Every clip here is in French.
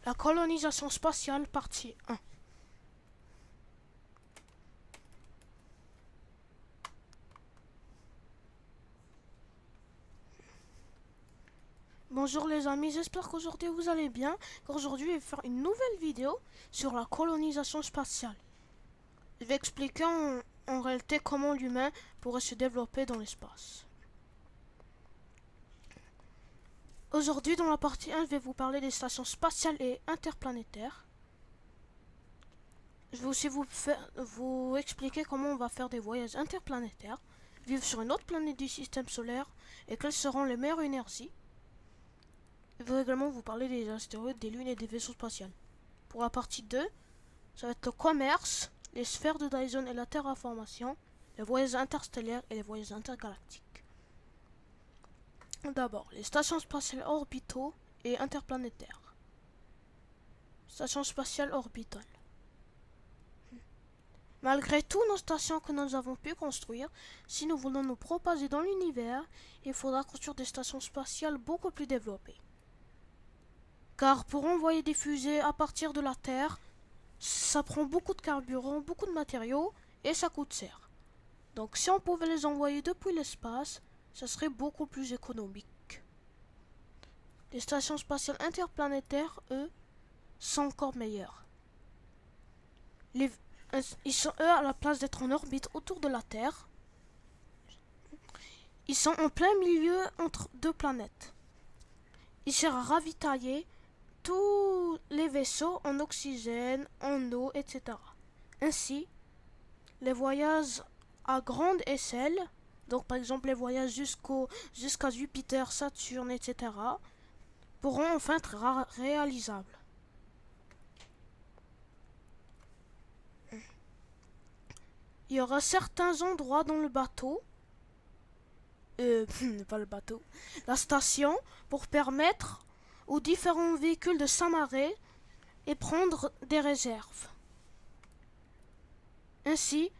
La colonisation spatiale, partie 1. Bonjour les amis, j'espère qu'aujourd'hui vous allez bien. Qu'aujourd'hui je vais faire une nouvelle vidéo sur la colonisation spatiale. Je vais expliquer en réalité comment l'humain pourrait se développer dans l'espace. Aujourd'hui dans la partie 1, je vais vous parler des stations spatiales et interplanétaires. Je vais aussi vous expliquer comment on va faire des voyages interplanétaires, vivre sur une autre planète du système solaire et quelles seront les meilleures énergies. Je vais également vous parler des astéroïdes, des lunes et des vaisseaux spatials. Pour la partie 2, ça va être le commerce, les sphères de Dyson et la terraformation, les voyages interstellaires et les voyages intergalactiques. D'abord, les stations spatiales orbitaux et interplanétaires. Station spatiale orbitale. Malgré toutes nos stations que nous avons pu construire, si nous voulons nous propager dans l'univers, il faudra construire des stations spatiales beaucoup plus développées. Car pour envoyer des fusées à partir de la Terre, ça prend beaucoup de carburant, beaucoup de matériaux et ça coûte cher. Donc si on pouvait les envoyer depuis l'espace, ça serait beaucoup plus économique. Les stations spatiales interplanétaires, eux, sont encore meilleures. Ils sont, eux, à la place d'être en orbite autour de la Terre, ils sont en plein milieu entre deux planètes. Ils servent à ravitailler tous les vaisseaux en oxygène, en eau, etc. Ainsi, les voyages à grande échelle, donc par exemple les voyages jusqu'à Jupiter, Saturne, etc., pourront enfin être réalisables. Il y aura certains endroits dans le bateau, pas le bateau, la station, pour permettre aux différents véhicules de s'amarrer et prendre des réserves. Ainsi,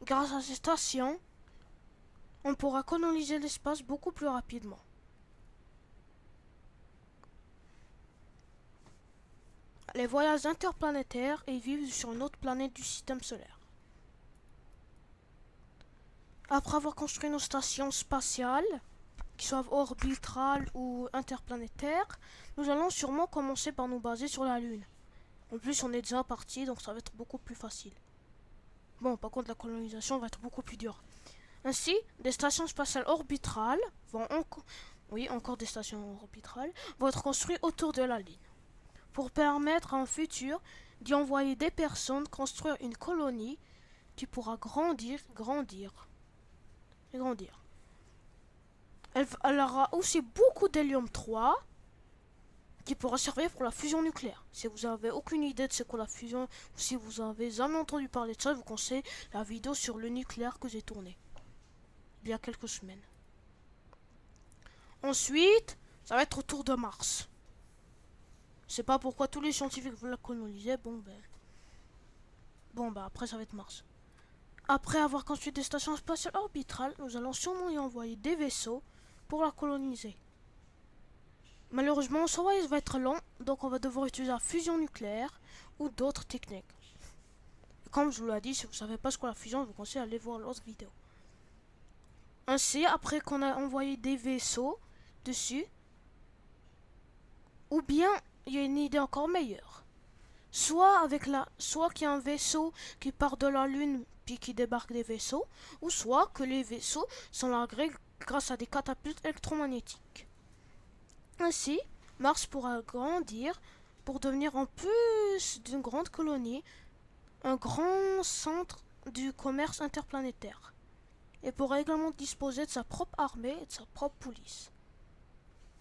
grâce à ces stations, on pourra coloniser l'espace beaucoup plus rapidement. Les voyages interplanétaires et vivre sur une autre planète du système solaire. Après avoir construit nos stations spatiales, qui soient orbitales ou interplanétaires, nous allons sûrement commencer par nous baser sur la Lune. En plus, on est déjà parti, donc ça va être beaucoup plus facile. Bon, par contre, la colonisation va être beaucoup plus dure. Ainsi, des stations spatiales orbitales encore des stations orbitales, vont être construites autour de la Lune, pour permettre en futur d'y envoyer des personnes, construire une colonie qui pourra grandir. Elle aura aussi beaucoup d'hélium 3 qui pourra servir pour la fusion nucléaire. Si vous avez aucune idée de ce qu'est la fusion, ou si vous avez jamais entendu parler de ça, je vous conseille la vidéo sur le nucléaire que j'ai tournée il y a quelques semaines. Ensuite, ça va être autour de Mars. Je sais pas pourquoi tous les scientifiques veulent la coloniser. Après ça va être Mars. Après avoir construit des stations spatiales orbitales, nous allons sûrement y envoyer des vaisseaux pour la coloniser. Malheureusement, ce voyage va être long, donc on va devoir utiliser la fusion nucléaire ou d'autres techniques. Et comme je vous l'ai dit, si vous ne savez pas ce qu'est la fusion, je vous conseille d'aller voir l'autre vidéo. Ainsi, après qu'on a envoyé des vaisseaux dessus, ou bien il y a une idée encore meilleure. Soit qu'il y a un vaisseau qui part de la Lune puis qui débarque des vaisseaux, ou soit que les vaisseaux sont largués grâce à des catapultes électromagnétiques. Ainsi, Mars pourra grandir pour devenir en plus d'une grande colonie, un grand centre du commerce interplanétaire, et pourra également disposer de sa propre armée et de sa propre police.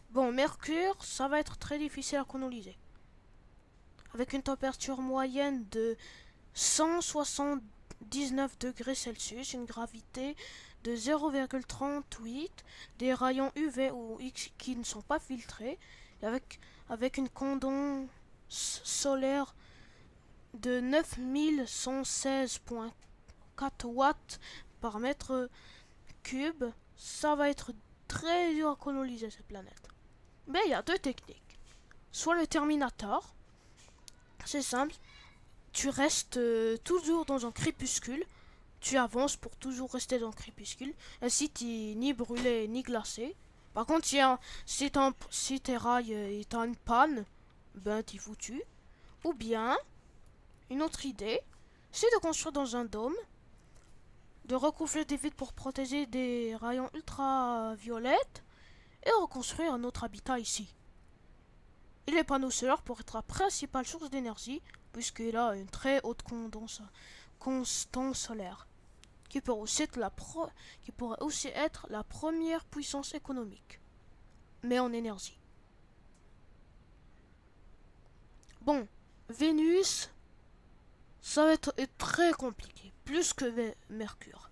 Bon, Mercure, ça va être très difficile à coloniser. Avec une température moyenne de 179 degrés Celsius, une gravité de 0,38, des rayons UV ou X qui ne sont pas filtrés, et avec une condense solaire de 9116,4 watts par mètre cube, ça va être très dur à coloniser cette planète. Mais il y a deux techniques. Soit le Terminator, C'est simple, tu restes toujours dans un crépuscule, tu avances pour toujours rester dans le crépuscule, ainsi tu n'es ni brûlé ni glacé. Par contre, si tes rails est en panne, ben t'es foutu. Ou bien, une autre idée, c'est de construire dans un dôme, de recouvrir des vitres pour protéger des rayons ultraviolets et reconstruire un autre habitat ici. Et les panneaux solaires pourraient être la principale source d'énergie puisqu'il a une très haute constance solaire qui pourrait aussi être la première puissance économique, mais en énergie. Bon, Vénus, ça va être très compliqué, plus que Mercure.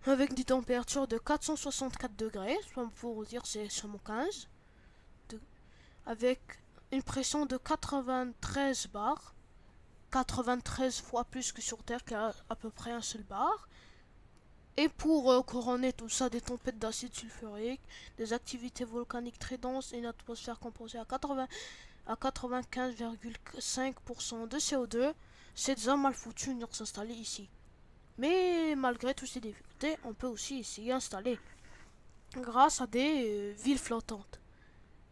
Avec des températures de 464 degrés, pour dire c'est seulement 15, avec une pression de 93 bars, 93 fois plus que sur Terre qui a à peu près un seul bar. Et pour couronner tout ça, des tempêtes d'acide sulfurique, des activités volcaniques très denses et une atmosphère composée à 95,5% de CO2, c'est déjà mal foutu de venir s'installer ici. Mais malgré toutes ces difficultés, on peut aussi essayer d'installer grâce à des villes flottantes.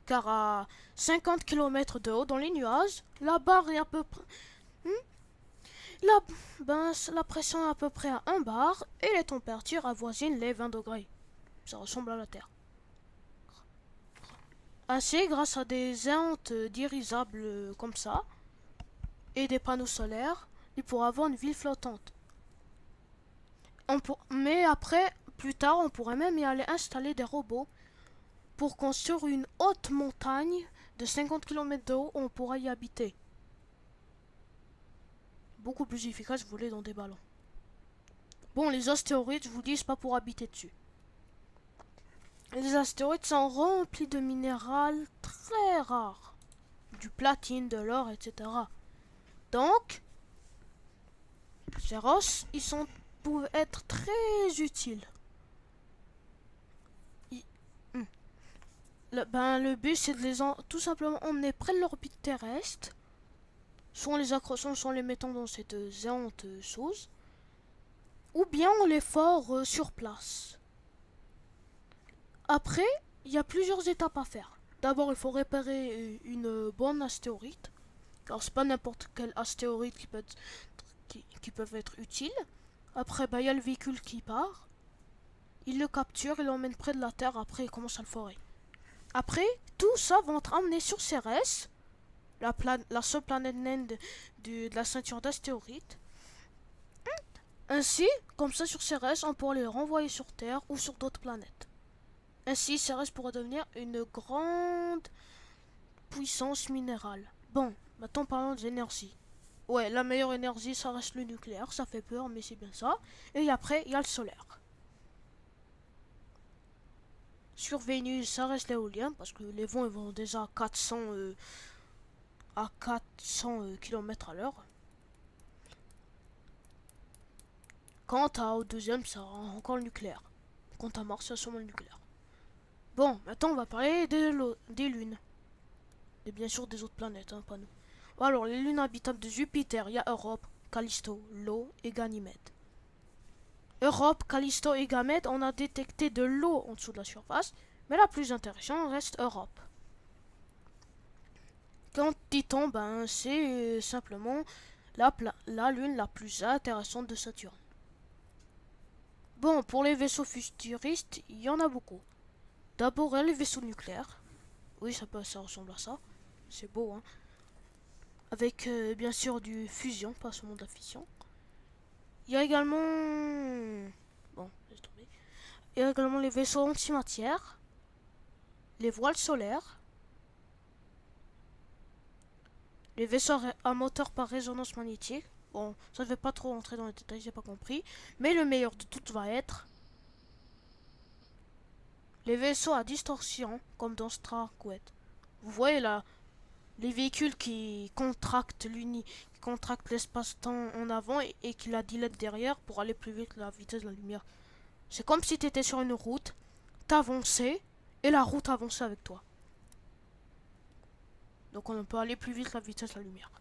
Car à 50 km de haut dans les nuages, la barre est à peu près... La, la pression est à peu près à 1 bar et les températures avoisinent les 20 degrés. Ça ressemble à la Terre. Ainsi, grâce à des entes dirigeables comme ça et des panneaux solaires, il pourra avoir une ville flottante. Mais après, plus tard, on pourrait même y aller installer des robots pour construire une haute montagne de 50 km de haut où on pourra y habiter. Beaucoup plus efficace voler dans des ballons. Bon, les astéroïdes, je vous dis, c'est pas pour habiter dessus. Les astéroïdes sont remplis de minéral très rares. Du platine, de l'or, etc. Donc, ces roses, peuvent être très utiles. Le but, c'est de tout simplement emmener près de l'orbite terrestre. Soit en les accrochant, soit en les mettant dans cette géante chose. Ou bien on les fore sur place. Après, il y a plusieurs étapes à faire. D'abord, il faut réparer une bonne astéroïde. Alors, c'est pas n'importe quel astéroïde qui peuvent être utiles. Après, il y a le véhicule qui part. Il le capture, il l'emmène près de la Terre. Après, il commence à le forer. Après, tout ça va être amené sur Cérès, la seule planète naine de la ceinture d'astéroïdes. Ainsi, comme ça sur Cérès, on pourra les renvoyer sur Terre ou sur d'autres planètes. Ainsi, Cérès pourra devenir une grande puissance minérale. Bon, maintenant parlons d'énergie. Ouais, la meilleure énergie, ça reste le nucléaire, ça fait peur, mais c'est bien ça. Et après, il y a le solaire. Sur Vénus, ça reste l'éolien, parce que les vents ils vont déjà à 400 km à l'heure. Quant au deuxième, ça sera encore le nucléaire. Quant à Mars, c'est seulement le nucléaire. Bon, maintenant on va parler des lunes. Et bien sûr des autres planètes, hein, pas nous. Alors, les lunes habitables de Jupiter, il y a Europe, Callisto, Io et Ganymède. Europe, Callisto et Ganymède, on a détecté de l'eau en dessous de la surface, mais la plus intéressante reste Europe. Quand Titan, c'est simplement la lune la plus intéressante de Saturne. Bon, pour les vaisseaux futuristes, il y en a beaucoup. D'abord, il y a les vaisseaux nucléaires. Oui, ça ressemble à ça. C'est beau, hein. Avec bien sûr du fusion, pas seulement de la fission. Il y a également... Bon, laisse tomber. Il y a également les vaisseaux antimatière, les voiles solaires, les vaisseaux à moteur par résonance magnétique. Bon, ça ne vais pas trop rentrer dans les détails, j'ai pas compris. Mais le meilleur de tout va être les vaisseaux à distorsion, comme dans Starquet. Vous voyez là, les véhicules qui contractent l'espace-temps en avant et qui la dilatent derrière pour aller plus vite que la vitesse de la lumière. C'est comme si tu étais sur une route, t'avançais et la route avançait avec toi. Donc on peut aller plus vite que la vitesse de la lumière.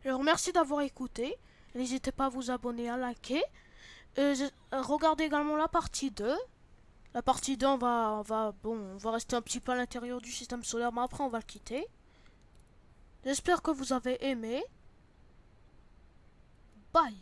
Alors merci d'avoir écouté. N'hésitez pas à vous abonner, à liker. Regardez également la partie 2. La partie 2, on va rester un petit peu à l'intérieur du système solaire, mais après on va le quitter. J'espère que vous avez aimé. Bye.